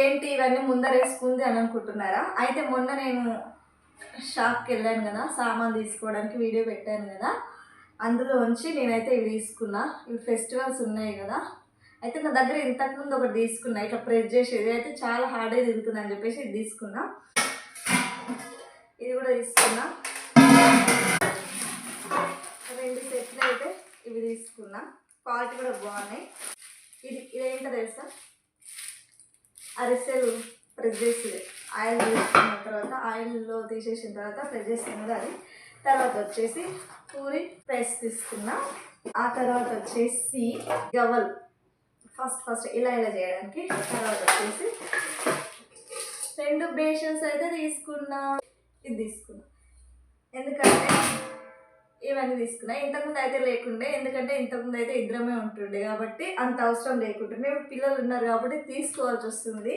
ఏంటి ఇవన్నీ ముందర వేసుకుంది అని అనుకుంటున్నారా? అయితే మొన్న నేను షాప్కి వెళ్ళాను కదా, సామాన్ తీసుకోవడానికి వీడియో పెట్టాను కదా, అందులోంచి నేనైతే ఇవి తీసుకున్నా. ఇవి ఫెస్టివల్స్ ఉన్నాయి కదా, అయితే నా దగ్గర ఇంతకుముందు ఒకటి తీసుకున్నా, ఇట్లా ప్రెస్ చేసేది అయితే చాలా హార్డ్గా తిరుగుతుంది అని చెప్పేసి ఇది తీసుకున్నా. ఇది కూడా తీసుకున్నా. 2 సెట్లు అయితే ఇవి తీసుకున్నా. క్వాలిటీ కూడా బాగున్నాయి. ఇదేంటో తెలుసా, అరిసెలు ప్రెస్ చేసి ఆయిల్ తీసుకున్న తర్వాత, ఆయిల్లో తీసేసిన తర్వాత ప్రెస్ చేస్తున్నది అది. తర్వాత వచ్చేసి పూరి ప్రెస్ తీసుకున్నా. ఆ తర్వాత వచ్చేసి గవల్ ఫస్ట్ ఇలా చేయడానికి. తర్వాత వచ్చేసి 2 బేషన్స్ అయితే తీసుకున్నా. ఇది తీసుకున్నా ఎందుకంటే ఇవన్నీ తీసుకున్నా. ఇంతకుముందు అయితే లేకుండే, ఎందుకంటే ఇంతకుముందు అయితే ఇద్దరమే ఉంటుండే కాబట్టి అంత అవసరం లేకుంటుండే. పిల్లలు ఉన్నారు కాబట్టి తీసుకోవాల్సి వస్తుంది.